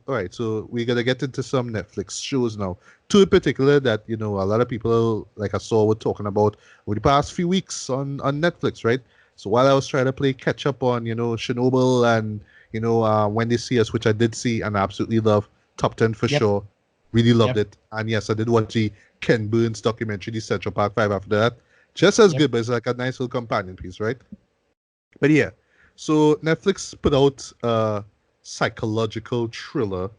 all right, so we're gonna get into some Netflix shows now. Two in particular that a lot of people like I saw were talking about over the past few weeks on Netflix, right? So while I was trying to play catch up on Chernobyl and When They See Us, which I did see and I absolutely love, top 10 for Yep. sure. Really loved Yep. it. And yes, I did watch the Ken Burns documentary, the Central Park 5 after that. Just as Yep. good, but it's like a nice little companion piece, right? But yeah, so Netflix put out a psychological thriller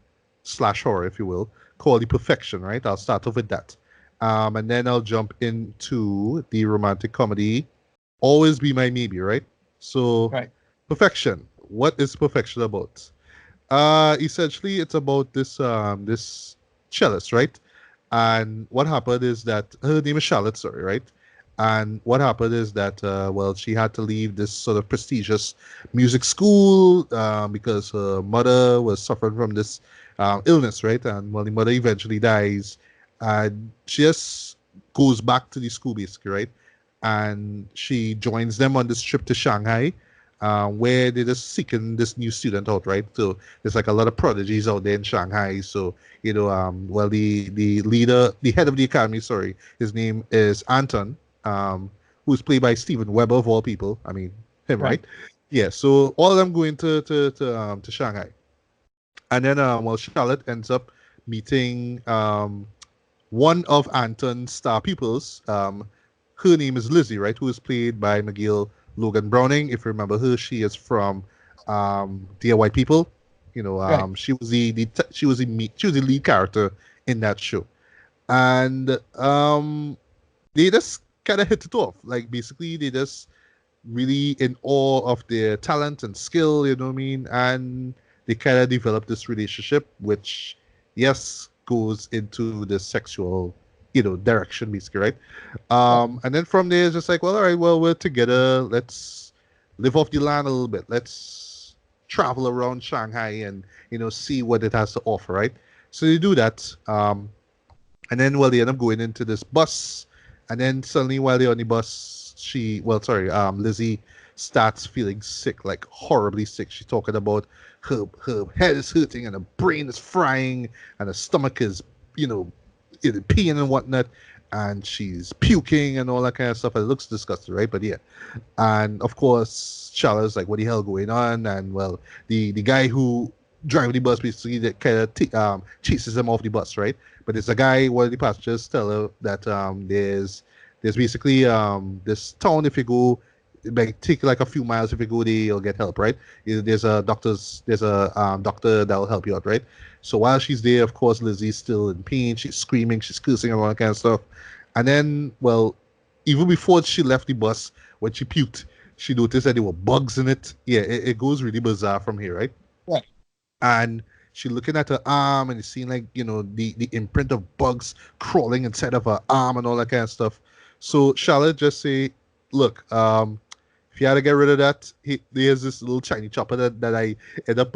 slash horror, if you will, called The Perfection, right? I'll start off with that. And then I'll jump into the romantic comedy, Always Be My Maybe, right? So, Right. Perfection. What is Perfection about? Essentially, it's about this cellist, right? And what happened is that her name is Charlotte, sorry, right? And what happened is that well, she had to leave this sort of prestigious music school because her mother was suffering from this illness, right? And well, the mother eventually dies, and she just goes back to the school basically, right? And she joins them on this trip to Shanghai, where they're just seeking this new student out, right? So there's like a lot of prodigies out there in Shanghai. So well, the leader, the head of the academy, sorry, his name is Anton, who's played by Steven Weber of all people. I mean, him, Right. right? Yeah. So all of them going to Shanghai, and then well, Charlotte ends up meeting one of Anton's star pupils. Her name is Lizzie, right? Who is played by McGill Logan Browning. If you remember her, she is from Dear White People. Right. She was she was the lead character in that show, and they just kind of hit it off. Like basically, they just really in awe of their talent and skill. You know what I mean? And they kind of develop this relationship, which yes goes into the sexual direction basically, right? Right. And then from there it's just like, well, all right, well, we're together, let's live off the land a little bit, let's travel around Shanghai and see what it has to offer, right? So they do that, and then well, they end up going into this bus, and then suddenly while they're on the bus, Lizzie starts feeling sick, like horribly sick. She's talking about her head is hurting and her brain is frying and her stomach is you know peeing and whatnot, and she's puking and all that kind of stuff. And it looks disgusting, right? But yeah, and of course, Charlotte's like, "What the hell going on?" And well, the guy who driving the bus basically that kind of chases him off the bus, right? But it's a guy. One of the passengers tell her that there's basically this town, if you go, it might take like a few miles, if you go there you'll get help, right? There's a doctor that will help you out, right? So while she's there, of course, Lizzie's still in pain. She's screaming, she's cursing, and all that kind of stuff. And then, well, even before she left the bus, when she puked, she noticed that there were bugs in it. Yeah, it goes really bizarre from here, right? Right. And she looking at her arm and it's seeing like the imprint of bugs crawling inside of her arm and all that kind of stuff. So Charlotte just say, look, if you had to get rid of that, there's this little shiny chopper that I end up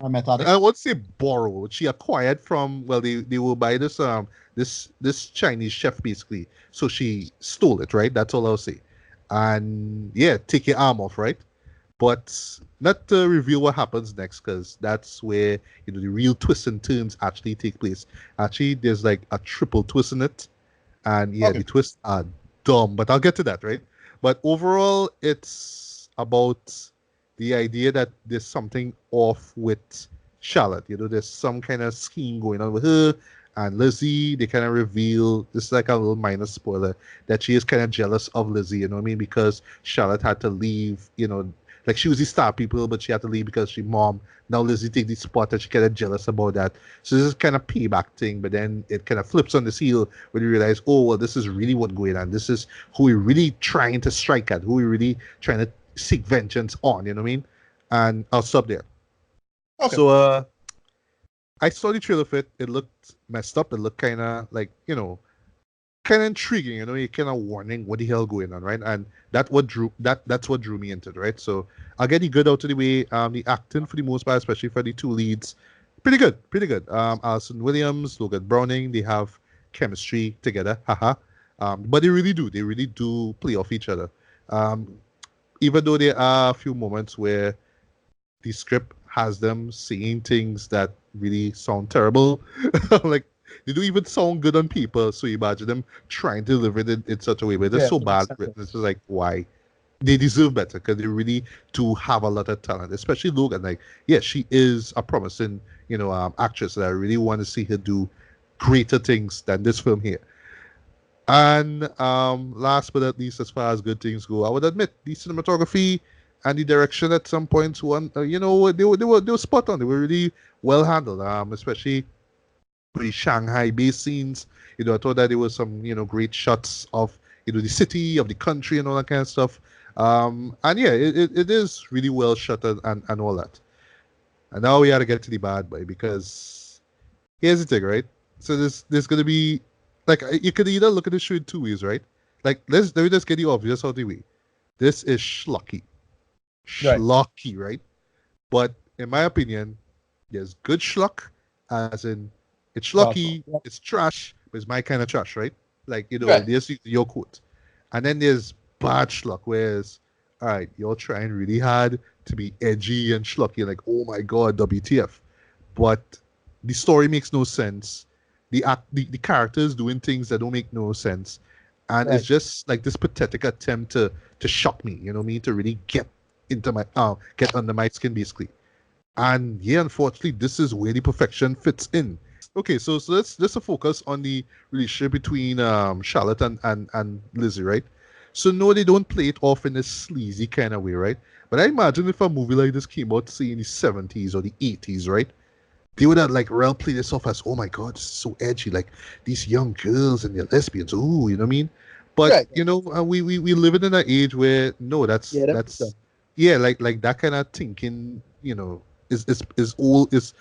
A methodic. I won't say borrowed. She acquired from, well, they will buy this Chinese chef basically. So she stole it, right? That's all I'll say. And yeah, take your arm off, right? But not to reveal what happens next, because that's where the real twists and turns actually take place. Actually, there's like a triple twist in it, and yeah, Okay. the twists are dumb. But I'll get to that, right? But overall, it's about the idea that there's something off with Charlotte. There's some kind of scheme going on with her and Lizzie. They kind of reveal, this is like a little minor spoiler, that she is kind of jealous of Lizzie. You know what I mean? Because Charlotte had to leave. Like she was the star people, but she had to leave because she mom. Now Lizzie take the spot, and she kind of jealous about that. So this is kind of payback thing, but then it kind of flips on the heel when you realize, oh well, this is really what's going on. This is who we're really trying to strike at, who we're really trying to seek vengeance on. You know what I mean? And I'll stop there. Okay. So I saw the trailer for it. It looked messed up. It looked kind of like kind of intriguing. You kind of warning what the hell going on, right? And that's what drew me into it, right? So I'll get the good out of the way. The acting for the most part, especially for the two leads, pretty good, pretty good. Alison Williams, Logan Browning, they have chemistry together, haha. But they really do play off each other. Um, Even though there are a few moments where the script has them saying things that really sound terrible. Like they don't even sound good on paper. So you imagine them trying to deliver it in such a way, but it's Yeah, so to make bad sense of written. it. It's just like why? They deserve better because they really do have a lot of talent, especially Logan. Like, yeah, she is a promising, actress that I really want to see her do greater things than this film here. And last but not least, as far as good things go, I would admit the cinematography and the direction at some points, they were spot on. They were really well handled. Especially with the Shanghai-based scenes. I thought that there was some great shots of the city, of the country, and all that kind of stuff. And yeah, it is really well shot and all that. And now we got to get to the bad boy because here's the thing, right? So there's gonna be like you could either look at the show in two ways, right? Like let me just get the obvious out of the way. This is Right. schlocky, right? But in my opinion, there's good schlock, as in it's Well, schlocky, yep. it's trash, but it's my kind of trash, right? Like Right. there's your quote, and then there's bad schlock, whereas all right, you're trying really hard to be edgy and schlocky, like oh my god, WTF, but the story makes no sense. The characters doing things that don't make no sense, and it's Right. just like this pathetic attempt to shock me. You know what I mean? To really get under my skin, basically. And yeah, unfortunately, this is where the perfection fits in. Okay, so let's focus on the relationship between Charlotte and Lizzie, right? So no, they don't play it off in a sleazy kind of way, right? But I imagine if a movie like this came out, say in the 70s or the 80s, right? They would have like real play this off as, oh my god, this is so edgy, like these young girls and they're lesbians. Ooh, you know what I mean? But Right. we live in an age where no, Yeah, that makes that's sense. yeah, like that kind of thinking, is all is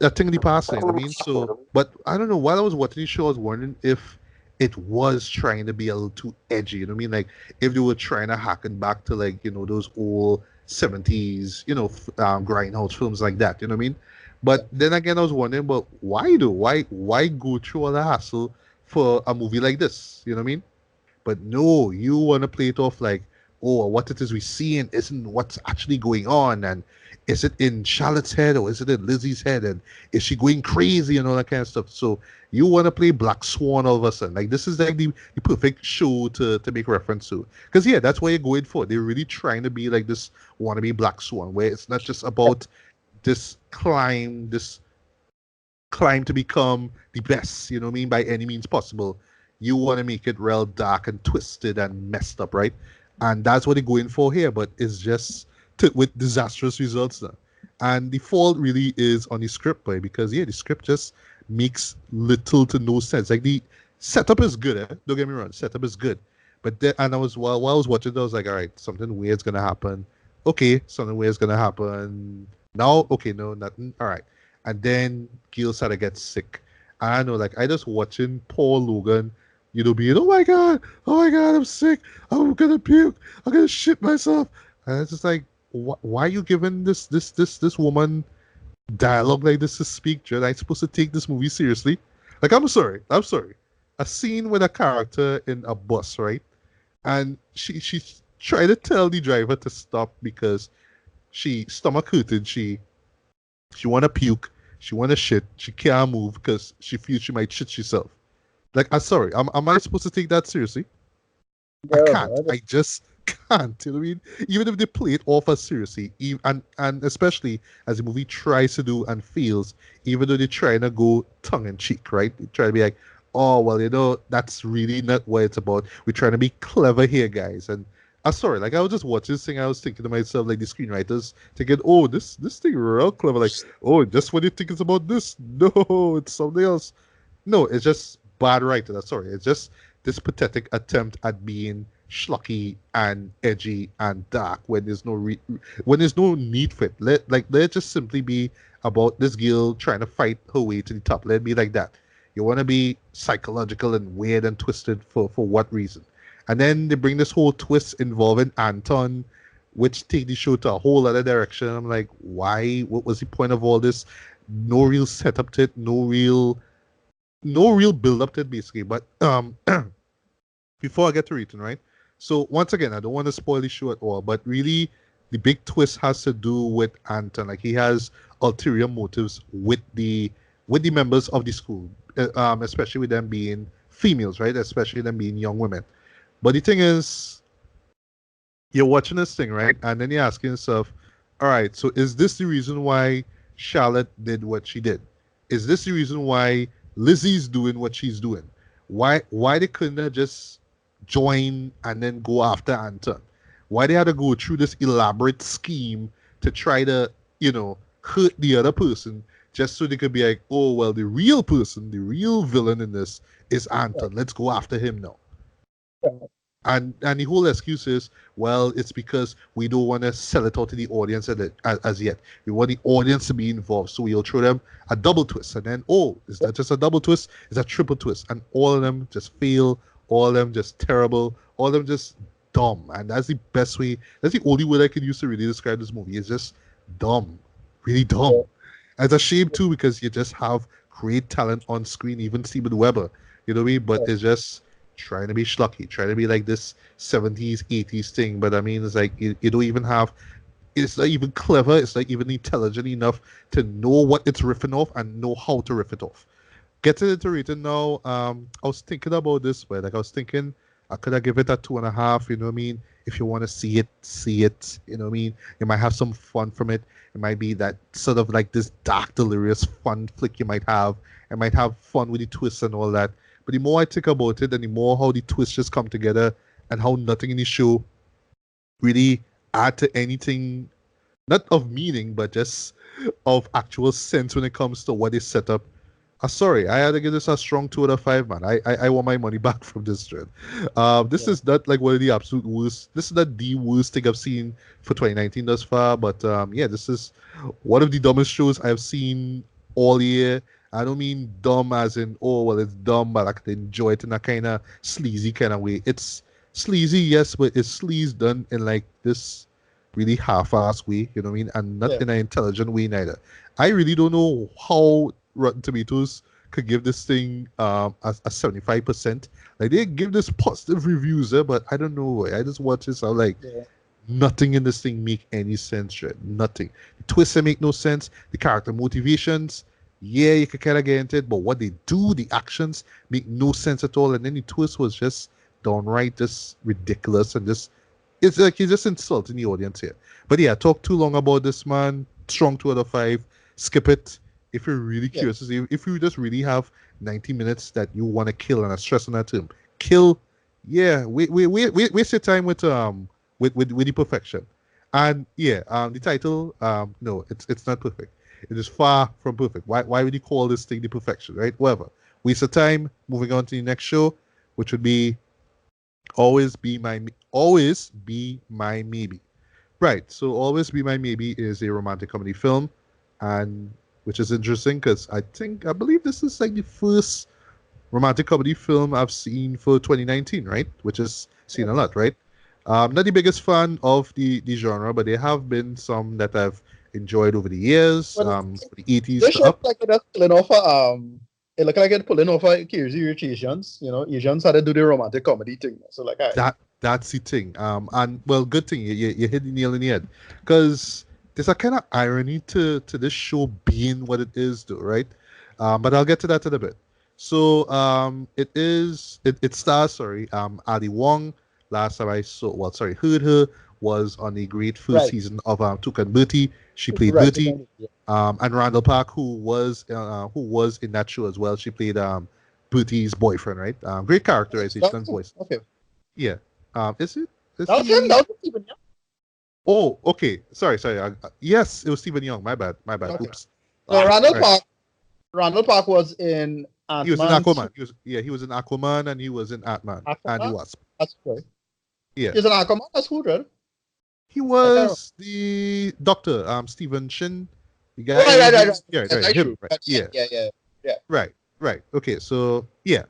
a thing in the past. You know what I mean? So, but I don't know. While I was watching the show, I was wondering if it was trying to be a little too edgy. You know what I mean? Like if they were trying to harken back to like those old 70s, grindhouse films like that. You know what I mean? But then again, I was wondering, but why do why go through all the hassle for a movie like this? You know what I mean? But no, you want to play it off like, oh, what it is we seeing isn't what's actually going on, and is it in Charlotte's head or is it in Lizzie's head, and is she going crazy and all that kind of stuff? So you want to play Black Swan all of a sudden, like this is like the perfect show to make reference to, because yeah, that's what you're going for. They're really trying to be like this wannabe Black Swan, where it's not just about this climb to become the best, you know what I mean, by any means possible. You want to make it real dark and twisted and messed up, right? And that's what they're going for here, but it's just with disastrous results now. And the fault really is on the script, boy, because yeah, the script just makes little to no sense. Like the setup is good, don't get me wrong, setup is good. But then, and I was while I was watching it, I was like, all right, something weird's gonna happen. Okay, something weird's gonna happen. Now, okay, no, nothing. All right, and then Gil started to get sick. I know, like I just watching Paul Logan, being, oh my god, I'm sick, I'm gonna puke, I'm gonna shit myself, and it's just like, why are you giving this woman dialogue like this to speak? Judd, I supposed to take this movie seriously? Like, I'm sorry. A scene with a character in a bus, right? And she tried to tell the driver to stop because she stomach hurted, she want to puke. She want to shit. She can't move because she feels she might shit herself. Like, I'm sorry. Am I supposed to take that seriously? I No, can't. no. I just can't. You know what I mean? Even if they play it off as seriously, and especially as the movie tries to do and feels, even though they're trying to go tongue in cheek, right? They try to be like, oh well, that's really not what it's about. We're trying to be clever here, guys. And I'm sorry, like I was just watching this thing, I was thinking to myself, like the screenwriters thinking, oh, this thing real clever, like, oh, just when you think it's about this, no, it's something else. No, it's just bad writing. That's sorry. It's just this pathetic attempt at being schlocky and edgy and dark when when there's no need for it. Let just simply be about this girl trying to fight her way to the top. Let it be like that. You want to be psychological and weird and twisted for what reason? And then they bring this whole twist involving Anton, which take the show to a whole other direction. I'm like, why? What was the point of all this? No real setup to it. No real build up to it basically. But before I get to return, right? So once again, I don't want to spoil the show at all, but really the big twist has to do with Anton. Like he has ulterior motives with the members of the school, especially with them being females, right? Especially them being young women. But the thing is, you're watching this thing, right? And then you're asking yourself, all right, so is this the reason why Charlotte did what she did? Is this the reason why Lizzie's doing what she's doing? Why they couldn't have just join and then go after Anton? Why they had to go through this elaborate scheme to try to, hurt the other person just so they could be like, oh well, the real person, the real villain in this is Anton. Let's go after him now. And the whole excuse is, well, it's because we don't want to sell it out to the audience as yet. We want the audience to be involved, so we'll throw them a double twist, and then is that just a double twist? It's a triple twist, and all of them just fail, all of them just terrible, all of them just dumb, and that's the best way. That's the only word I could use to really describe this movie. It's just dumb, really dumb. And it's a shame too because you just have great talent on screen, even Steven Weber. You know what I mean? But it's just trying to be schlocky, trying to be like this 70s, 80s thing. But I mean, it's like you don't even have, it's not even clever, it's not even intelligent enough to know what it's riffing off and know how to riff it off. Getting into rating now, I was thinking about this, but like I was thinking I could have give it a 2.5, you know what I mean? If you want to see it, see it, you know what I mean? You might have some fun from it. It might be that sort of like this dark, delirious fun flick you might have. It might have fun with the twists and all that. But the more I think about it, and the more how the twists just come together, and how nothing in the show really add to anything, not of meaning, but just of actual sense when it comes to what is set up. Sorry, I had to give this a strong 2 out of 5, man. I want my money back from this trend. This is not like one of the absolute worst. This is not the worst thing I've seen for 2019 thus far. But yeah, this is one of the dumbest shows I've seen all year. I don't mean dumb as in, oh, well, it's dumb, but I can enjoy it in a kind of sleazy kind of way. It's sleazy, yes, but it's sleaze done in like this really half-ass way, you know what I mean? And not in an intelligent way neither. I really don't know how Rotten Tomatoes could give this thing a 75%. Like, they give this positive reviews, but I don't know. I just watch this, I'm like, nothing in this thing make any sense, right? Nothing. The twists make no sense. The character motivations, yeah, you can kind of get into it, but what they do, the actions, make no sense at all. And then the twist was just downright just ridiculous and just, it's like you're just insulting the audience here. But yeah, talk too long about this, man. Strong 2 out of 5. Skip it. If you're really curious, if you just really have 90 minutes that you want to kill, and I stress on that term, kill. Yeah, waste your time with the perfection. And yeah, the title, no, it's not perfect. It is far from perfect. Why would you call this thing the perfection, right? Whatever. Waste of time. Moving on to the next show, which would be always be my maybe. Right. So always be my maybe is a romantic comedy film, and which is interesting because I believe this is like the first romantic comedy film I've seen for 2019, right? Which is seen a lot, right? Not the biggest fan of the genre, but there have been some that I've enjoyed over the years, from the 80s This to shit up. like it's pulling off it looked like it pulling off crazy rich Asians. You know, Asians had to do the romantic comedy thing. So like That's the thing. And well, good thing you hit the nail in the head, because there's a kind of irony to this show being what it is, though, right? But I'll get to that in a bit. So it stars, sorry, Ali Wong. Last time I saw, well, sorry, heard her was on the great first right, season of Tukan Bertie. She played right. Bertie. And Randall Park, who was in that show as well. She played Bertie's boyfriend, right? Great characterization and voice. Okay. Yeah. Is it? Is That was him. he? That was Stephen Young. Oh, okay. Sorry. Yes, it was Stephen Young. My bad. Okay. Oops. So Randall Right. Park. Randall Park was in He was in Ant-Man. Aquaman. He was in Aquaman and he was in Ant-Man and the Aquaman. Wasp. That's right. Yeah. He's an Aquaman. That's who, right? He I can't was the doctor, Stephen Shin. The guy. Right. Yeah, That's right. Him. true. Right. Yeah. Yeah. Right. Okay. So yeah.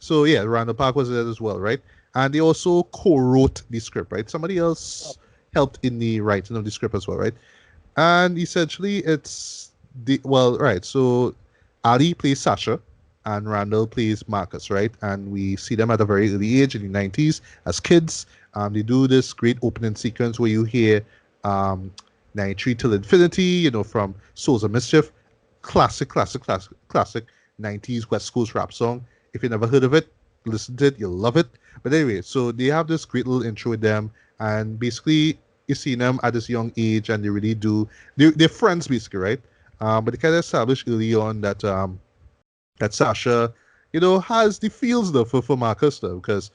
Randall Park was there as well, right? And they also co-wrote the script, right? Somebody else helped in the writing of the script as well, right? And essentially, it's right. So Ali plays Sasha, and Randall plays Marcus, right? And we see them at a very early age in the 90s as kids. They do this great opening sequence where you hear um, 93 Till Infinity, from Souls of Mischief. Classic 90s West Coast rap song. If you never heard of it, listen to it, you'll love it. But anyway, so they have this great little intro with them, and basically you see them at this young age, and they really do. They're friends basically, right? But they kind of established early on that Sasha, has the feels though for Marcus though, because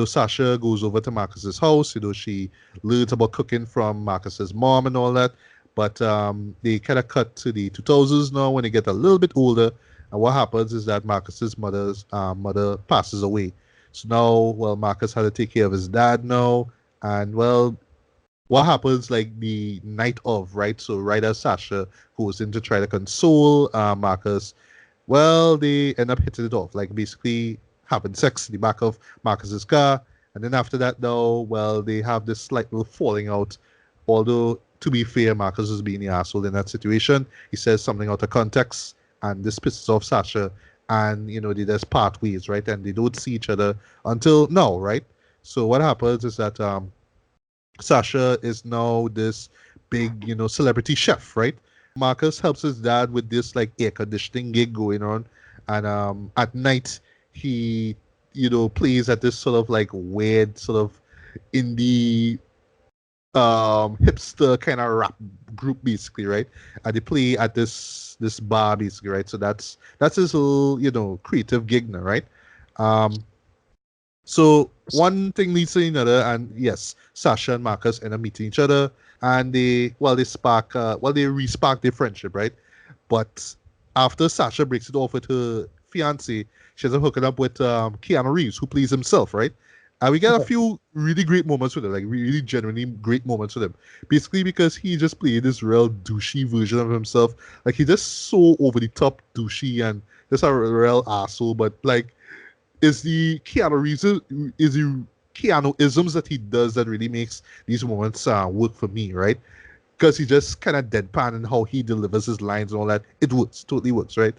Sasha goes over to Marcus's house. She learns about cooking from Marcus's mom and all that. But they kind of cut to the 2000s now when they get a little bit older, and what happens is that Marcus's mother passes away. So now, well, Marcus had to take care of his dad now, and well, what happens like the night of, right? So right as Sasha goes in to try to console Marcus, well, they end up hitting it off, like basically having sex in the back of Marcus's car. And then after that, though, well, they have this slight little falling out. Although, to be fair, Marcus is being the asshole in that situation. He says something out of context, and this pisses off Sasha. And, they just part ways, right? And they don't see each other until now, right? So what happens is that Sasha is now this big, celebrity chef, right? Marcus helps his dad with this like air conditioning gig going on, and at night he, plays at this sort of like weird sort of indie hipster kind of rap group basically, right? And they play at this bar basically, right? So that's his little creative gig now, right? Um, so one thing leads to another, and yes, Sasha and Marcus end up meeting each other, and they re-spark their friendship, right? But after Sasha breaks it off with her fiance, she ends up hooking up with Keanu Reeves, who plays himself, right? And we get a few really great moments with him, like really genuinely great moments with him. Basically because he just played this real douchey version of himself. Like he just so over the top douchey and just a real asshole, but like is the Keanu Reeves is the Keanu isms that he does that really makes these moments work for me, right? Because he just kind of deadpan and how he delivers his lines and all that. It works, totally works, right?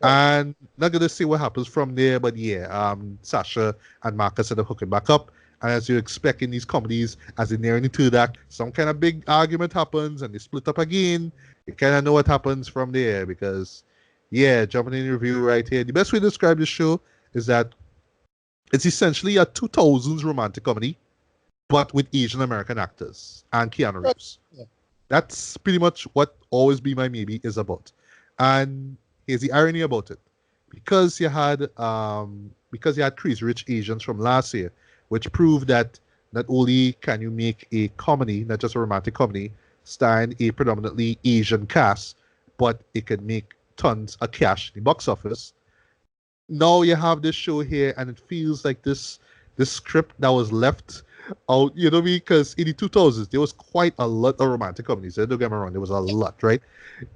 Right. And not gonna say what happens from there, but yeah, Sasha and Marcus end up hooking back up. And as you expect in these comedies, as they near into that, some kind of big argument happens and they split up again. You kind of know what happens from there because, yeah, jumping in review right here. The best way to describe this show is that it's essentially a 2000s romantic comedy, but with Asian American actors and Keanu Right. Reeves. Yeah. That's pretty much what Always Be My Maybe is about. And here's the irony about it. Because you had Crazy Rich Asians from last year, which proved that not only can you make a comedy, not just a romantic comedy, starring a predominantly Asian cast, but it can make tons of cash in the box office. Now you have this show here, and it feels like this script that was left out. You know what I mean? Because in the 2000s, there was quite a lot of romantic comedies. Don't get me wrong, there was a lot, right?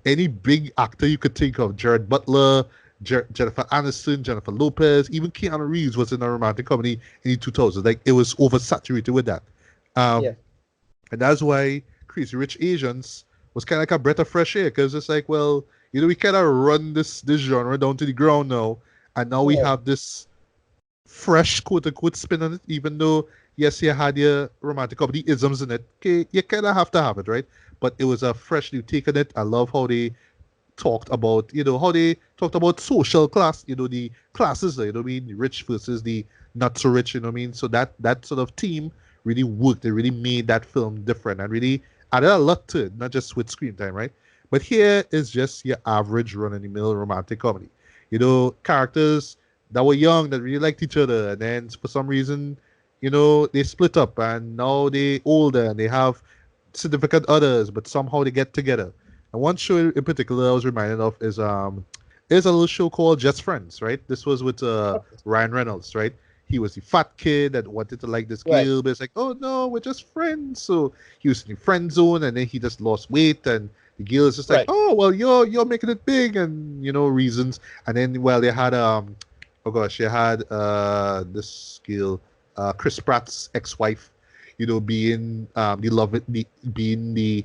Any big actor you could think of, Jared Butler, Jennifer Aniston, Jennifer Lopez, even Keanu Reeves was in a romantic comedy in the 2000s. Like it was oversaturated with that. Um, Yeah. and that's why Crazy Rich Asians was kind of like a breath of fresh air because it's like, well, we kind of run this genre down to the ground now, and now we Yeah. have this fresh quote unquote spin on it, even though yes, you had your romantic comedy isms in it. Okay, you kind of have to have it, right? But it was a fresh new take on it. I love how they talked about social class, the classes, you know what I mean, the rich versus the not so rich, you know what I mean. So that sort of theme really worked. It really made that film different and really added a lot to it, not just with screen time, right? But here is just your average run-of-the-mill romantic comedy. Characters that were young that really liked each other, and then for some reason, they split up, and now they older and they have significant others, but somehow they get together. And one show in particular I was reminded of is a little show called Just Friends, right? This was with Ryan Reynolds, right? He was the fat kid that wanted to like this Right. girl, but it's like, oh no, we're just friends. So he was in the friend zone, and then he just lost weight, and the girl is just like, Right. oh well, you're making it big, and reasons. And then well, they had oh gosh, they had this girl, Chris Pratt's ex-wife, being being the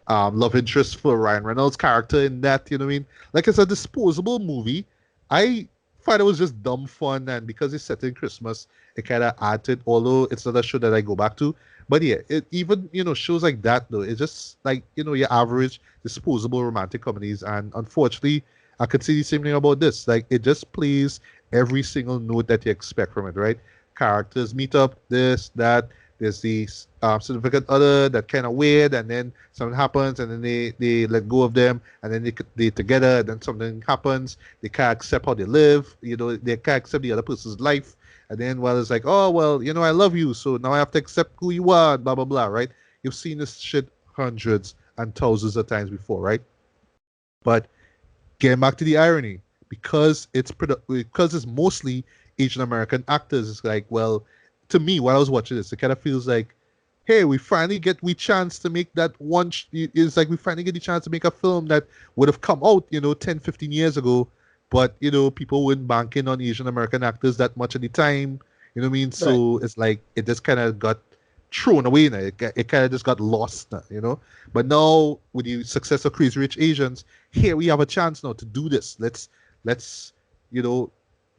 love interest for Ryan Reynolds' character in that. You know what I mean? Like it's a disposable movie. I find it was just dumb fun, and because it's set in Christmas, it kind of added to it. Although it's not a show that I go back to, But yeah, it even shows like that though. It's just like your average disposable romantic comedies, and unfortunately, I could see the same thing about this. Like it just plays every single note that you expect from it, right? Characters meet up, this, that. There's the significant other that kind of weird, and then something happens, and then they let go of them, and then they together, and then something happens. They can't accept how they live. They can't accept the other person's life, and then well, it's like, oh well, I love you, so now I have to accept who you are, blah blah blah, right? You've seen this shit hundreds and thousands of times before, right? But getting back to the irony, because it's mostly Asian American actors, it's like, well, to me, while I was watching this, it kind of feels like, hey, we chance to make that one. It's like we finally get the chance to make a film that would have come out, 10, 15 years ago, but people weren't banking on Asian American actors that much at the time. You know what I mean? Right. So it's like it just kind of got thrown away now. It kind of just got lost now. But now with the success of Crazy Rich Asians, here we have a chance now to do this. Let's you know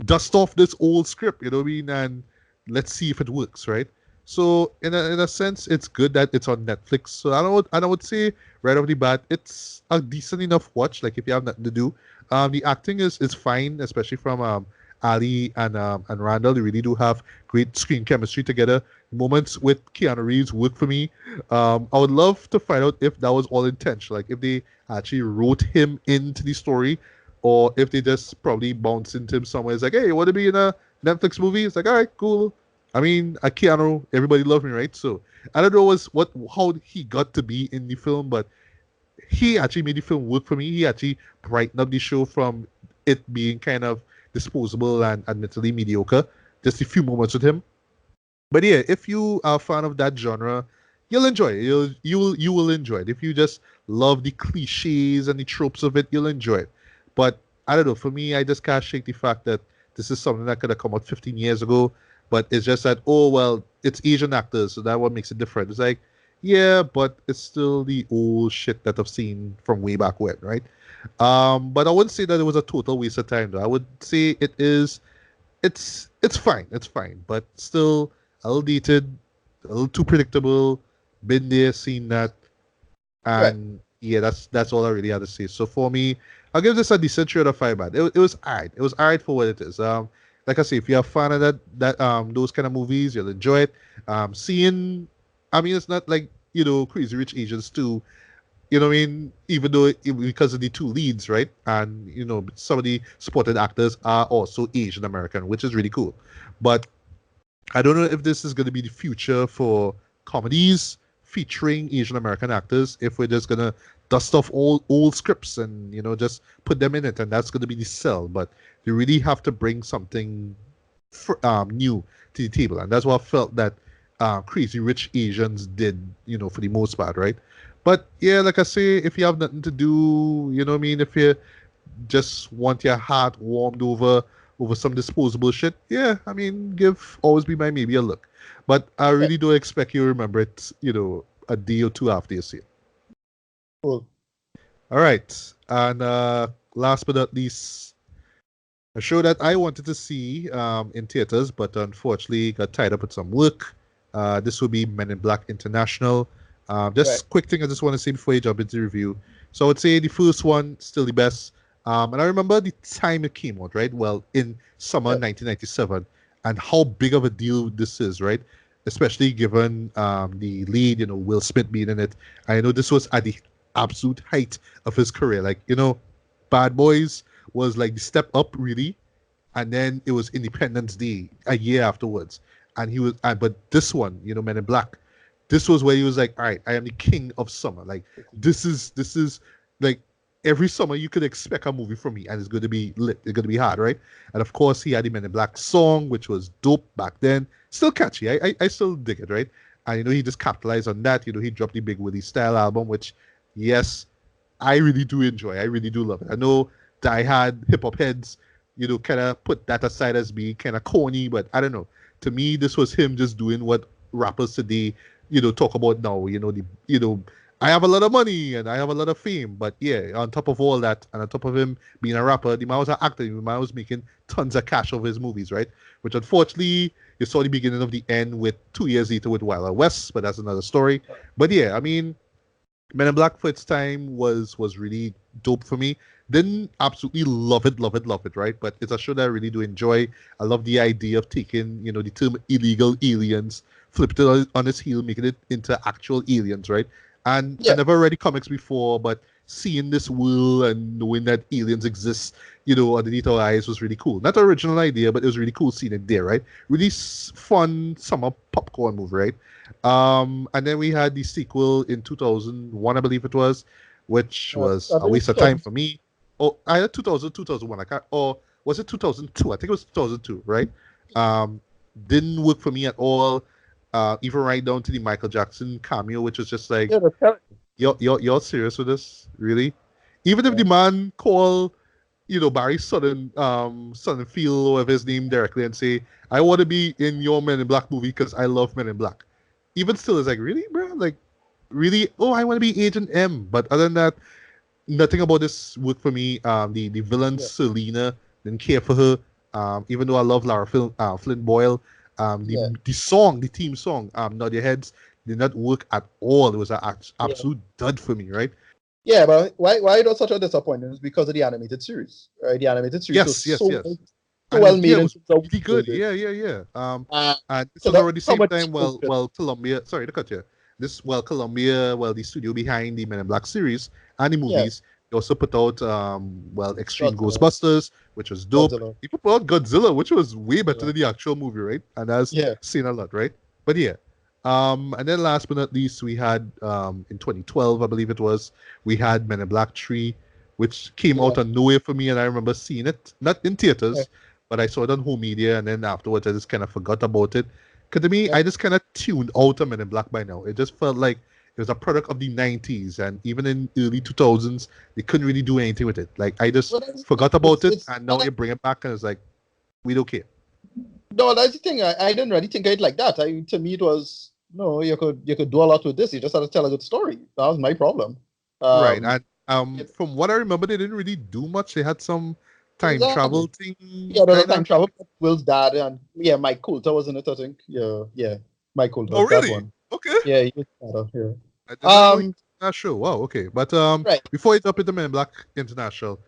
dust off this old script. You know what I mean? And let's see if it works, right? So in a sense, it's good that it's on Netflix. So I would say right off the bat, it's a decent enough watch. Like if you have nothing to do, the acting is fine, especially from Ali and Randall. They really do have great screen chemistry together. Moments with Keanu Reeves work for me. I would love to find out if that was all intentional, like if they actually wrote him into the story, or if they just probably bounced into him somewhere. It's like, hey, you want to be in a Netflix movie? It's like, all right, cool. I mean, Keanu, everybody loved me, right? So I don't know how he got to be in the film, but he actually made the film work for me. He actually brightened up the show from it being kind of disposable and admittedly mediocre. Just a few moments with him. But yeah, if you are a fan of that genre, you'll enjoy it. You will enjoy it. If you just love the cliches and the tropes of it, you'll enjoy it. But I don't know. For me, I just can't shake the fact that this is something that could have come out 15 years ago. But it's just that, oh well, it's Asian actors, so that what makes it different. It's like, yeah, but it's still the old shit that I've seen from way back when, right? But I wouldn't say that it was a total waste of time though. I would say it's fine. It's fine, but still a little dated, a little too predictable. Been there, seen that, Right. and yeah, that's all I really had to say. So for me, I'll give this a decent 3 out of 5. Man, it was alright. It was alright for what it is. Like I say, if you're a fan of that those kind of movies, you'll enjoy it. Seeing, I mean, it's not like Crazy Rich Asians too. You know what I mean? Even though because of the two leads, right? And some of the supported actors are also Asian American, which is really cool. But I don't know if this is going to be the future for comedies featuring Asian American actors. If we're just gonna dust off all old scripts and just put them in it, and that's going to be the sell. But they really have to bring something new to the table, and that's what I felt that Crazy Rich Asians did. For the most part, right? But yeah, like I say, if you have nothing to do, you know what I mean. If you just want your heart warmed over some disposable shit, yeah, I mean, give Always Be My Maybe a look. But I Right. really don't expect you to remember it, a day or two after you see it. Cool. All right. And last but not least, a show that I wanted to see in theaters, but unfortunately got tied up with some work. This will be Men in Black International. Right. Just quick thing I just want to say before you jump into the review. So I would say the first one still the best. And I remember the time it came out, right? Well, in summer Yep. 1997, and how big of a deal this is, right? Especially given the lead, Will Smith being in it. I know this was at the absolute height of his career. Like, Bad Boys was like the step up, really, and then it was Independence Day a year afterwards, and but this one, Men in Black, this was where he was like, all right, I am the king of summer. Like this is like every summer you could expect a movie from me, and it's going to be lit. It's going to be hard, right? And of course, he had the Men in Black song, which was dope back then, still catchy. I still dig it, right? And he just capitalized on that. He dropped the Big Willie Style album, which yes, I really do enjoy. I really do love it. I know diehard hip hop heads, kind of put that aside as being kind of corny, but I don't know. To me, this was him just doing what rappers today, talk about now. I have a lot of money and I have a lot of fame, but yeah, on top of all that, and on top of him being a rapper, the man was an actor. The man was making tons of cash over his movies, right? Which unfortunately You saw the beginning of the end with 2 years later with Wild Wild West, but that's another story. But yeah, I mean, Men in Black for its time was really dope for me. Didn't absolutely love it, right? But it's a show that I really do enjoy. I love the idea of taking, the term illegal aliens, flipped it on its heel, making it into actual aliens, right? And I Yeah, never read the comics before, but seeing this world and knowing that aliens exist, underneath our eyes was really cool. Not an original idea, but it was really cool seeing it there, right? Really fun summer popcorn movie, right? And then we had the sequel in 2001, I believe it was, which was I a believe waste of time for me. Oh, either 2000, 2001, I can't, or was it 2002? I think it was 2002, right? Um, didn't work for me at all. Even right down to the Michael Jackson cameo, which was just like, yeah, the character. you're serious with this? Really? Even if Yeah, the man call, Barry Sonnenfeld or whatever his name directly and say, I want to be in your Men in Black movie because I love Men in Black. Even still, it's like, really, bro? Like, really? Oh, I want to be Agent M. But other than that, nothing about this worked for me. The villain yeah, Selena, didn't care for her. Even though I love Flynn Boyle, yeah, the theme song, Nod Your Heads, did not work at all. It was an yeah. absolute dud for me, right? Yeah, but why it was such a disappointment is because of the animated series, right? The animated series was Yes, yes, so yes. so And well yeah, made it in was terms of really good. building. Yeah, yeah, yeah. And this So is that's around the how same much time. focus. Columbia. Sorry to cut you. Columbia, the studio behind the Men in Black series and the Yes, movies, they also put out Extreme Godzilla, Ghostbusters, which was dope. Godzilla. They put out Godzilla, which was way better Yeah, than the actual movie, right? And that's yeah, seen a lot, right? But yeah. And then last but not least, we had in 2012, I believe it was, we had Men in Black 3, which came yeah, out of nowhere for me, and I remember seeing it not in yeah, theaters, but I saw it on home media, and then afterwards I just kind of forgot about it. Because to me, yeah. I just kind of tuned out of Men in Black by now. It just felt like it was a product of the 90s, and even in early 2000s, they couldn't really do anything with it. Like, I just Well, that's the thing. forgot about it, It's and now you bring it back, and it's like, we don't care. no, that's the thing. I didn't really think of it like that. To me it was no, you could do a lot with this. You just had to tell a good story. That was my problem. Right, Um, and it, from what I remember, they didn't really do much. They had some time travel exactly. thing, Yeah, there was kind time of. travel. Will's dad and yeah, Mike Coulter was in it. I think. Yeah, yeah, Mike Oh, Coulter. That really? one. Okay. Yeah, he was father. Yeah. I did not know he Um, was international. Wow, okay. But right. before you jump into Men in Black International,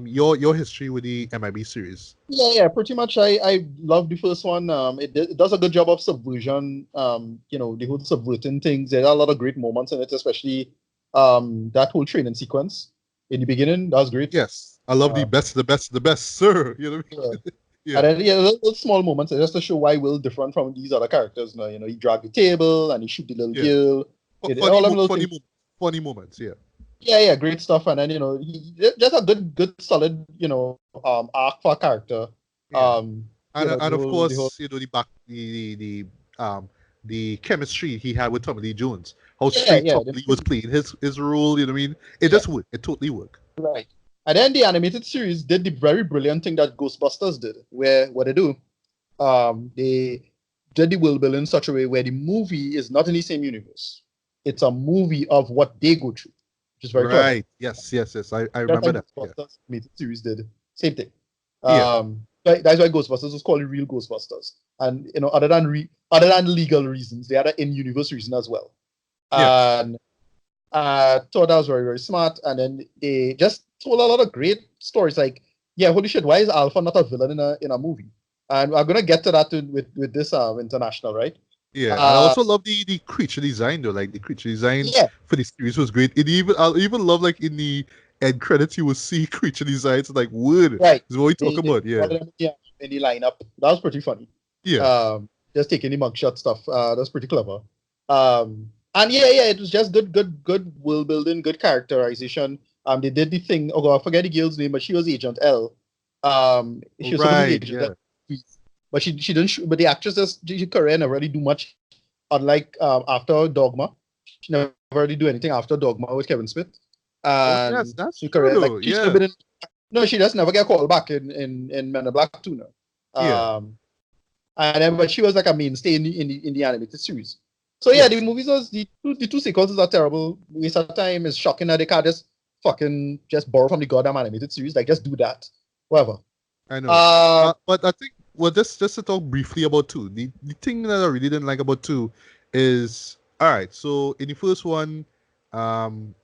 your history with the MIB series. Yeah, yeah, pretty much. I love the first one. It does a good job of subversion. The whole subverting things. There are a lot of great moments in it, especially that whole training sequence in the beginning. That was great. Yes, I love Uh, the best, sir. You know what I yeah. mean? And Yeah. then yeah, little small moments just to show why Will different from these other characters. Now, he dragged the table and he shoot the little Yeah. girl. All them little things. Funny moments. Yeah. Yeah, yeah, great stuff. And then he just a good, solid, arc for a character. Yeah. And The of whole course, the chemistry he had with Tommy Lee Jones, how yeah, straight yeah, Tommy Lee was playing his role. You know what I mean? It yeah, just worked. It totally worked. right. And then the animated series did the very brilliant thing that Ghostbusters did, where what they do, they did the world building in such a way where the movie is not in the same universe. It's a movie of what they go through, which is very clever. Right. Yes. Yes. Yes. I Just remember like that. Yeah. Ghostbusters animated series did. Same thing. Yeah. That's why Ghostbusters was called the real Ghostbusters. And other than legal reasons, they had an in-universe reason as well. Yes. And thought that was very, very smart. And then they just told a lot of great stories. Like, yeah, holy shit, why is Alpha not a villain in a movie? And I'm gonna get to that with this international, right? Yeah, and I Uh, also love the creature design though. Like the creature design yeah, for the series was great. I'll even love like in the end credits you will see creature designs like wood. right. Is what we talk They about. Yeah. brought them in the lineup. That was pretty funny. Yeah. Just taking the mugshot stuff. That's pretty clever. And yeah, it was just good world building, good characterization. They did the thing. Oh God, I forget the girl's name, but she was Agent L. Oh, She was supposed to be right. Agent L, Yeah. but she didn't. But the actress, she career never really do much. Unlike after Dogma, she never really do anything after Dogma with Kevin Smith. Oh yes, And that's she true career like though. she should have Yeah. been in. No, she just never get called back in Men in Black 2 now. Yeah. And then but she was like a mainstay in the animated series. So yeah, the Yes. movies was the two sequences are terrible. Waste of time is shocking that they can't just fucking just borrow from the goddamn animated series. Like just do that. Whatever. I know. Uh But I think well, just to talk briefly about two. The thing that I really didn't like about two is all right. So in the first one, um,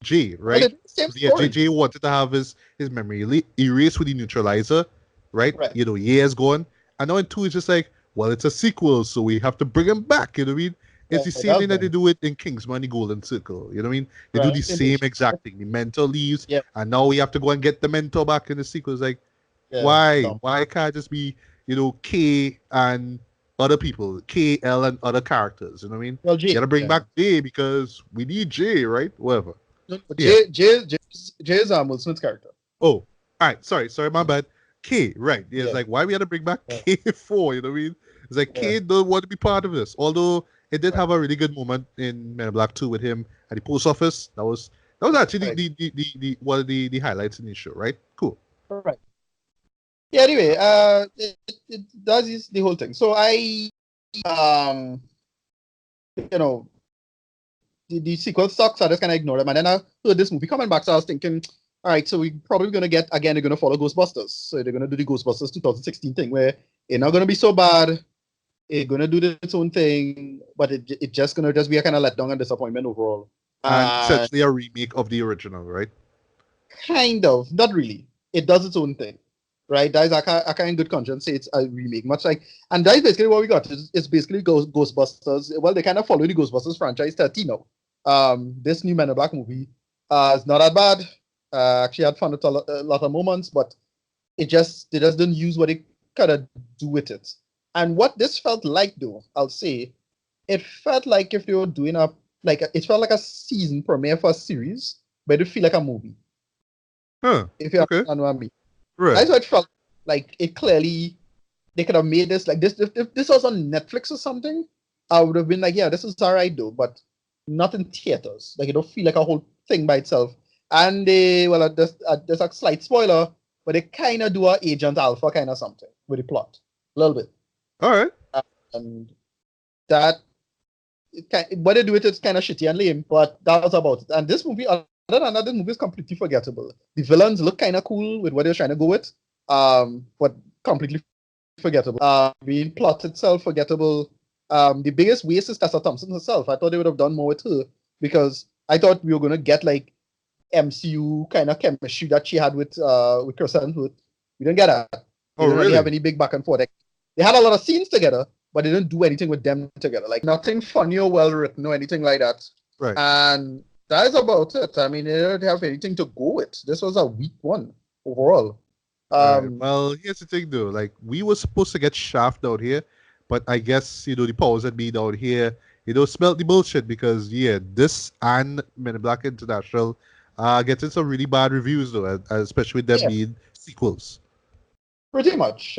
Jay, Well, right? it's the same Yeah, story. JJ wanted to have his memory erased with the neutralizer, right? Right. You know, years gone. And now in two, it's just like, well, it's a sequel, so we have to bring him back. You know what I mean? It's Right. the same That's thing that they dumb. do it in Kingsman, the Golden Circle. You know what I mean? They do Right. the And they same exact thing. The mentor leaves, yeah. and now we have to go and get the mentor back in the sequel. It's like, Yeah. why? Dumb. Why can't it just be, K and other people, K, L, and other characters? You know what I mean? Well, You J. gotta bring Yeah. back J because we need J, right? Whatever. No, but Yeah. J is Will Smith's character. Oh, all right. Sorry, my bad. K, right. Yeah, it's Yeah. like, why we had to bring back Yeah. K for, you know what I mean? It's like, Yeah. K don't want to be part of this. Although it did Right. have a really good moment in Men in Black 2 with him at the post office. That was actually Right. the one of the highlights in the show, right? Cool. Right. Yeah. Anyway, it does is the whole thing. So um, you know, the sequel sucks. I just kind of ignore them. And then I heard this movie coming back, so I was thinking, all right, so we probably gonna get again. They're gonna follow Ghostbusters, so they're gonna do the Ghostbusters 2016 thing where it's not gonna be so bad. It's gonna do its own thing, but it just gonna just be a kind of letdown and disappointment overall. And essentially a remake of the original, right? Kind of, not really. It does its own thing, right? That is I can in good conscience say it's a remake, much like, and that is basically what we got. It's basically Ghostbusters. Well, they kind of follow the Ghostbusters franchise 30 now. This new Men in Black movie is not that bad. Actually had fun with a lot of moments, but they just didn't use what they kind of do with it. And what this felt like, though, I'll say, it felt like if they were doing it felt like a season premiere for a series, but it feel like a movie. Huh. If you Okay. understand what I mean. Right. That's what it felt like. It clearly they could have made this like this. If this was on Netflix or something, I would have been like, yeah, this is alright though, but not in theaters. Like it don't feel like a whole thing by itself. And there's a slight spoiler, but they kind of do a Agent Alpha kind of something with the plot, a little bit. All right. And that what they do with it's kind of shitty and lame, but that was about it. And this movie, other than that, this movie is completely forgettable. The villains look kind of cool with what they're trying to go with, but completely forgettable. The plot itself forgettable. The biggest waste is Tessa Thompson herself. I thought they would have done more with her because I thought we were gonna get like MCU kind of chemistry that she had with Chris Hemsworth. We didn't get that. They didn't really have any big back and forth. They had a lot of scenes together, but they didn't do anything with them together. Like nothing funny or well written or anything like that. Right. And that is about it. I mean, they didn't have anything to go with. This was a weak one overall. Right. Well, here's the thing though. Like we were supposed to get Shaft out here, but I guess the powers that be down here, smelt the bullshit because this and Men in Black International getting some really bad reviews though, especially with them being sequels. Pretty much.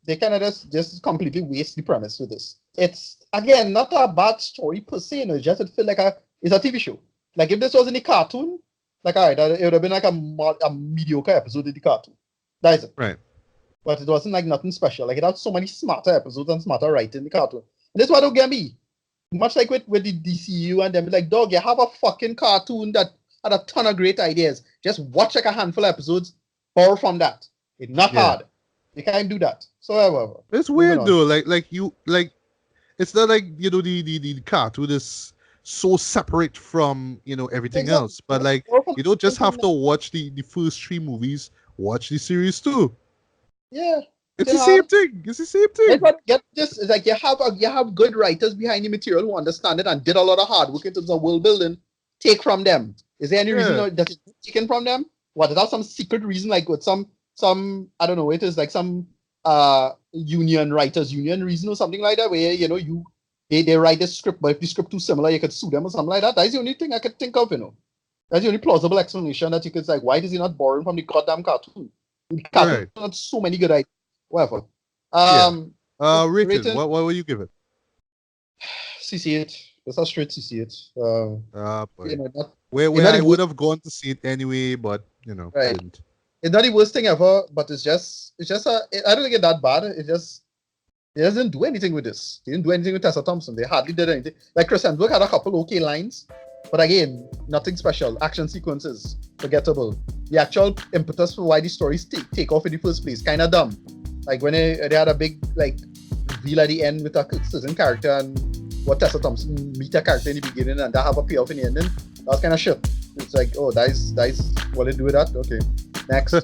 They kind of just completely waste the premise with this. It's again not a bad story per se. It's just it feel like it's a TV show. Like if this was in a cartoon, like all right, it would have been like a mediocre episode of the cartoon. That is it. Right. But it wasn't like nothing special. Like it had so many smarter episodes and smarter writing in the cartoon. And this is what don't get me. Much like with the DCU and them, like dog, you have a fucking cartoon that had a ton of great ideas. Just watch like a handful of episodes, borrow from that. It's not hard. You can't do that. So however. It's weird though. It's not like the cartoon is so separate from everything else. But like you don't just have to watch the first 3 movies. Watch the series too. Yeah. It's the same thing. It's the same thing. Get this. It's like you have good writers behind the material who understand it and did a lot of hard work in terms of world building. Take from them. Is there any reason that it's taken from them? What is that some secret reason like with some I don't know, it is like some union writers union reason or something like that where they write the script, but if the script too similar you could sue them or something like that. That's the only thing I could think of. That's the only plausible explanation that you could say. Why is he not borrowing from the goddamn cartoon? The cartoon had so many good ideas. Whatever. Rated. What will you give it? CC8. That's a straight CC8. Where I would have gone to see it anyway, but didn't. It's not the worst thing ever, but it's just I don't think it's that bad. They just didn't do anything with this. They didn't do anything with Tessa Thompson. They hardly did anything. Like Chris Hemsworth had a couple okay lines, but again, nothing special. Action sequences, forgettable. The actual impetus for why these stories take off in the first place, kind of dumb. Like when they had a big like reveal at the end with a certain character and what Tessa Thompson meet a character in the beginning and that have a payoff in the ending. That's kind of shit. It's like, oh, that's what they do with that. Okay, next.